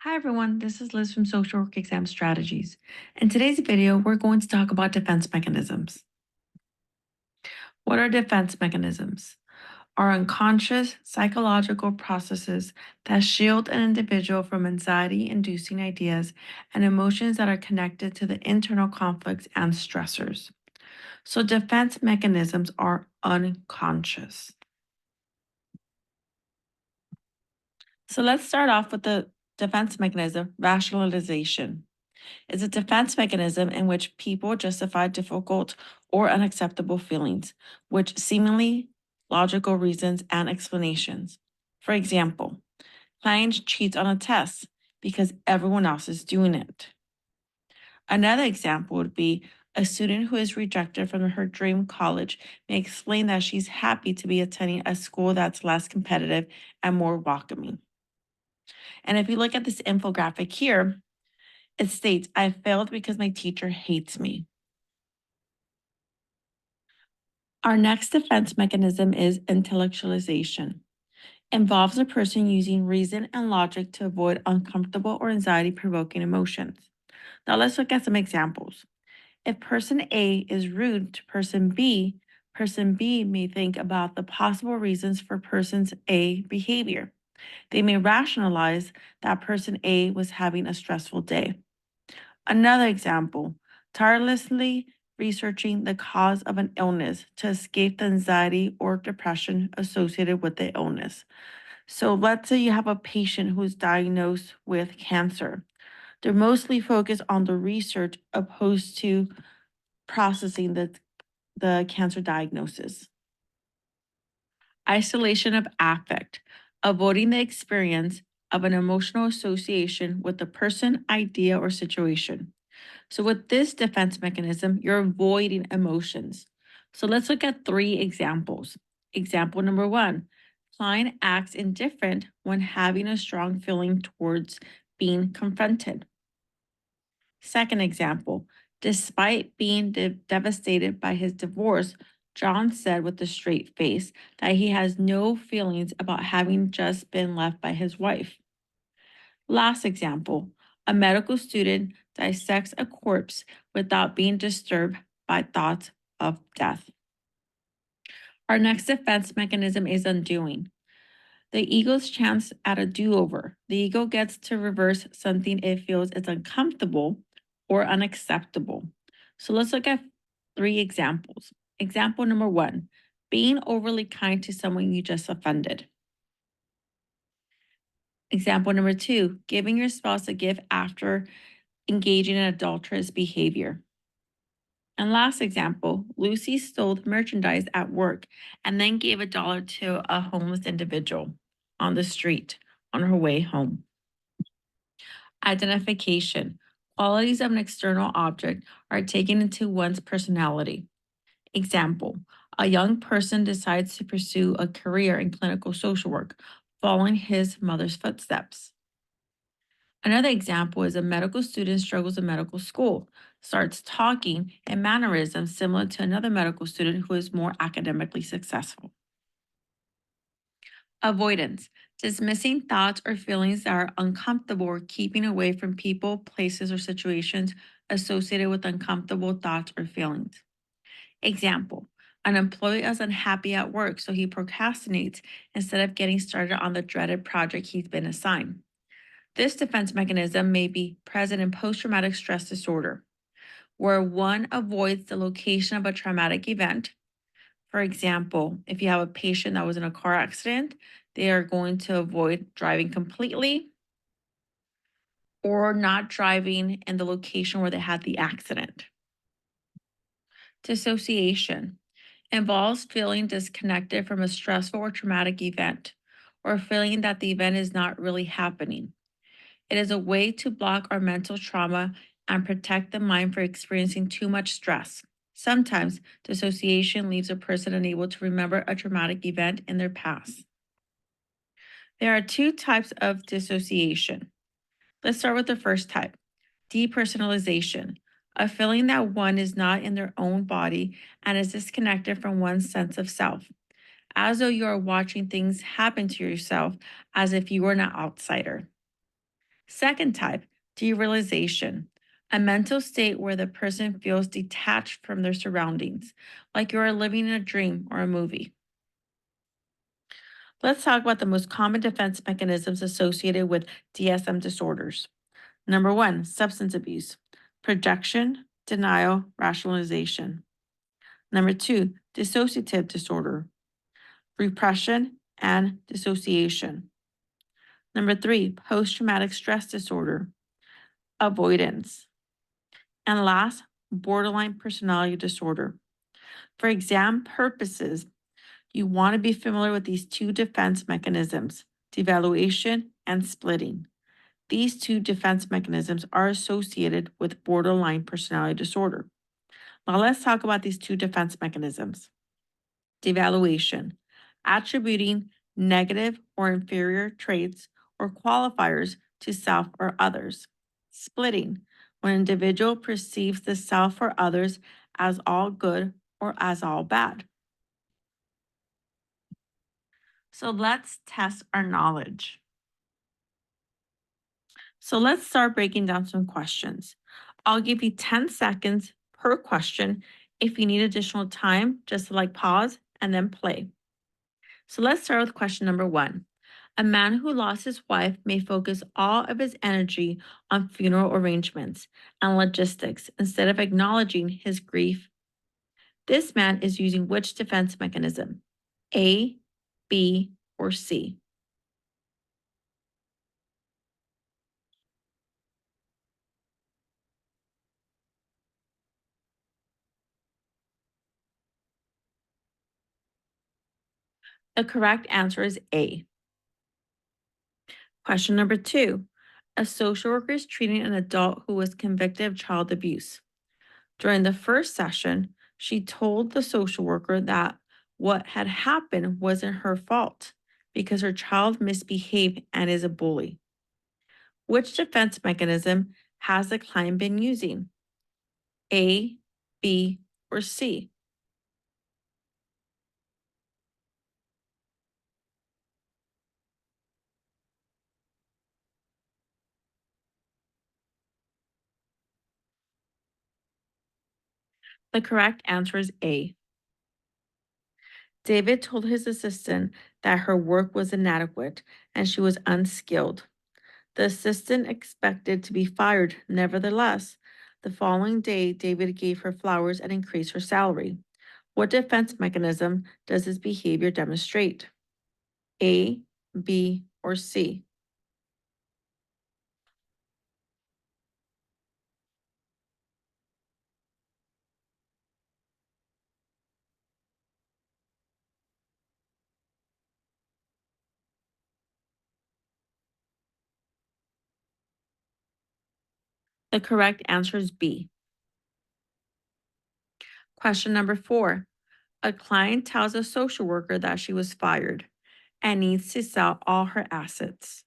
Hi everyone, this is Liz from Social Work Exam Strategies. In today's video, we're going to talk about defense mechanisms. What are defense mechanisms? Are unconscious psychological processes that shield an individual from anxiety-inducing ideas and emotions that are connected to the internal conflicts and stressors. So defense mechanisms are unconscious. So let's start off with the defense mechanism, rationalization. Is a defense mechanism in which people justify difficult or unacceptable feelings, which seemingly logical reasons and explanations. For example, client cheats on a test because everyone else is doing it. Another example would be a student who is rejected from her dream college may explain that she's happy to be attending a school that's less competitive and more welcoming. And if you look at this infographic here, it states, I failed because my teacher hates me. Our next defense mechanism is intellectualization. Involves a person using reason and logic to avoid uncomfortable or anxiety-provoking emotions. Now let's look at some examples. If person A is rude to person B may think about the possible reasons for person's A behavior. They may rationalize that person A was having a stressful day. Another example, tirelessly researching the cause of an illness to escape the anxiety or depression associated with the illness. So let's say you have a patient who's diagnosed with cancer. They're mostly focused on the research opposed to processing the cancer diagnosis. Isolation of affect, avoiding the experience of an emotional association with the person, idea, or situation. So, with this defense mechanism, you're avoiding emotions. So, let's look at three examples. Example number one, client acts indifferent when having a strong feeling towards being confronted. Second example, despite being devastated by his divorce, John said with a straight face that he has no feelings about having just been left by his wife. Last example, a medical student dissects a corpse without being disturbed by thoughts of death. Our next defense mechanism is undoing. The ego's chance at a do over. The ego gets to reverse something it feels is uncomfortable or unacceptable. So let's look at three examples. Example number one, being overly kind to someone you just offended. Example number two, giving your spouse a gift after engaging in adulterous behavior. And last example, Lucy stole merchandise at work and then gave $1 to a homeless individual on the street on her way home. Identification. Qualities of an external object are taken into one's personality. Example, a young person decides to pursue a career in clinical social work, following his mother's footsteps. Another example is a medical student struggles in medical school, starts talking and mannerisms similar to another medical student who is more academically successful. Avoidance, dismissing thoughts or feelings that are uncomfortable or keeping away from people, places, or situations associated with uncomfortable thoughts or feelings. Example, an employee is unhappy at work, so he procrastinates instead of getting started on the dreaded project he's been assigned. This defense mechanism may be present in post traumatic stress disorder, where one avoids the location of a traumatic event. For example, if you have a patient that was in a car accident, they are going to avoid driving completely or not driving in the location where they had the accident. Dissociation involves feeling disconnected from a stressful or traumatic event, or feeling that the event is not really happening. It is a way to block our mental trauma and protect the mind for experiencing too much stress. Sometimes dissociation leaves a person unable to remember a traumatic event in their past. There are two types of dissociation. Let's start with the first type, depersonalization, a feeling that one is not in their own body and is disconnected from one's sense of self, as though you are watching things happen to yourself as if you were an outsider. Second type, derealization, a mental state where the person feels detached from their surroundings, like you are living in a dream or a movie. Let's talk about the most common defense mechanisms associated with DSM disorders. Number one, substance abuse, projection, denial, rationalization. Number two, dissociative disorder, repression and dissociation. Number three, post traumatic stress disorder, avoidance. And last, borderline personality disorder. For exam purposes, you want to be familiar with these two defense mechanisms, devaluation and splitting. These two defense mechanisms are associated with borderline personality disorder. Now, let's talk about these two defense mechanisms. Devaluation, attributing negative or inferior traits or qualifiers to self or others. Splitting, when an individual perceives the self or others as all good or as all bad. So let's test our knowledge. So let's start breaking down some questions. I'll give you 10 seconds per question. If you need additional time, just pause and then play. So let's start with question number one. A man who lost his wife may focus all of his energy on funeral arrangements and logistics instead of acknowledging his grief. This man is using which defense mechanism? A, B, or C? The correct answer is A. Question number two. A social worker is treating an adult who was convicted of child abuse. During the first session, she told the social worker that what had happened wasn't her fault because her child misbehaved and is a bully. Which defense mechanism has the client been using? A, B, or C? The correct answer is A. David told his assistant that her work was inadequate and she was unskilled. The assistant expected to be fired. Nevertheless, the following day, David gave her flowers and increased her salary. What defense mechanism does this behavior demonstrate? A, B, or C? The correct answer is B. Question number four. A client tells a social worker that she was fired and needs to sell all her assets.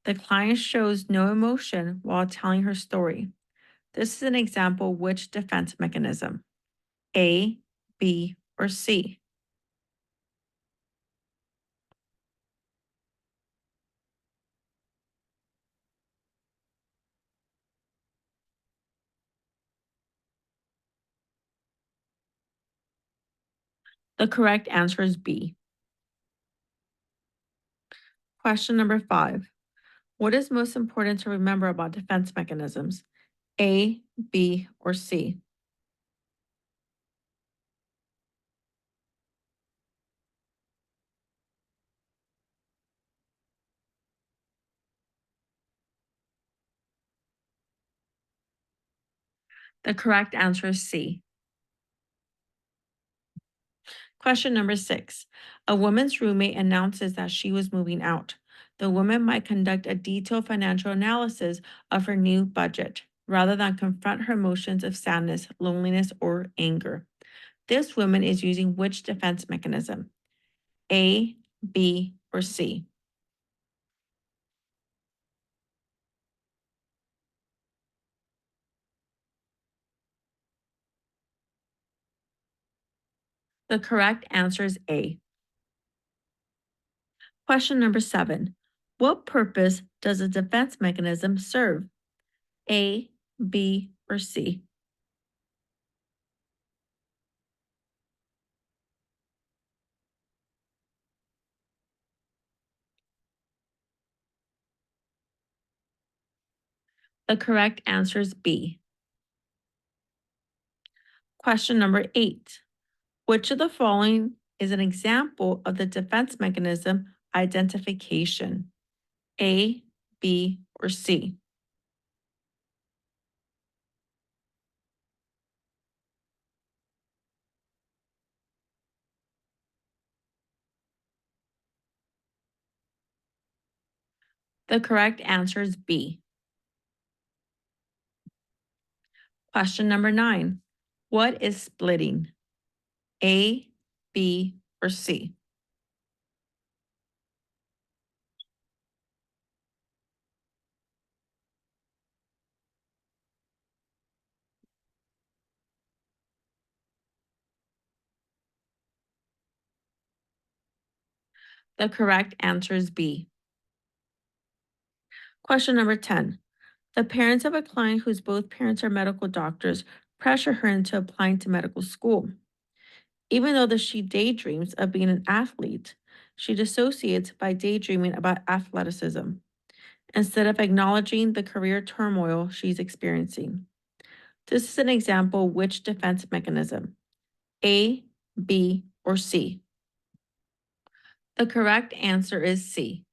The client shows no emotion while telling her story. This is an example of which defense mechanism? A, B, or C? The correct answer is B. Question number five. What is most important to remember about defense mechanisms? A, B, or C? The correct answer is C. Question number six. A woman's roommate announces that she was moving out. The woman might conduct a detailed financial analysis of her new budget rather than confront her emotions of sadness, loneliness, or anger. This woman is using which defense mechanism? A, B, or C? The correct answer is A. Question number seven. What purpose does a defense mechanism serve? A, B, or C? The correct answer is B. Question number 8. Which of the following is an example of the defense mechanism identification? A, B, or C? The correct answer is B. Question number 9. What is splitting? A, B, or C? The correct answer is B. Question number 10. The parents of a client whose both parents are medical doctors pressure her into applying to medical school. Even though she daydreams of being an athlete, she dissociates by daydreaming about athleticism instead of acknowledging the career turmoil she's experiencing. This is an example which defense mechanism? A, B, or C? The correct answer is C.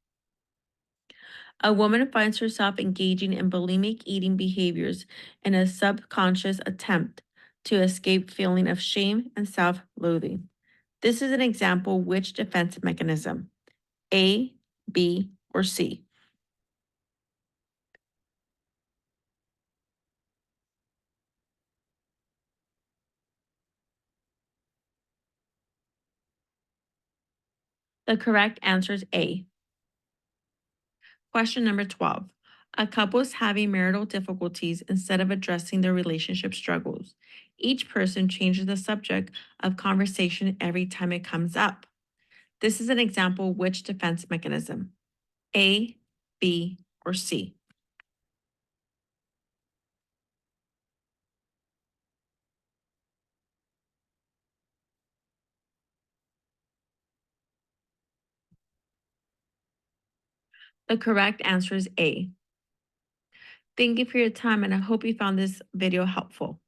A woman finds herself engaging in bulimic eating behaviors in a subconscious attempt to escape feeling of shame and self-loathing. This is an example which defense mechanism? A, B, or C? The correct answer is A. Question number 12. A couple is having marital difficulties instead of addressing their relationship struggles. Each person changes the subject of conversation every time it comes up. This is an example which defense mechanism? A, B, or C? The correct answer is A. Thank you for your time, and I hope you found this video helpful.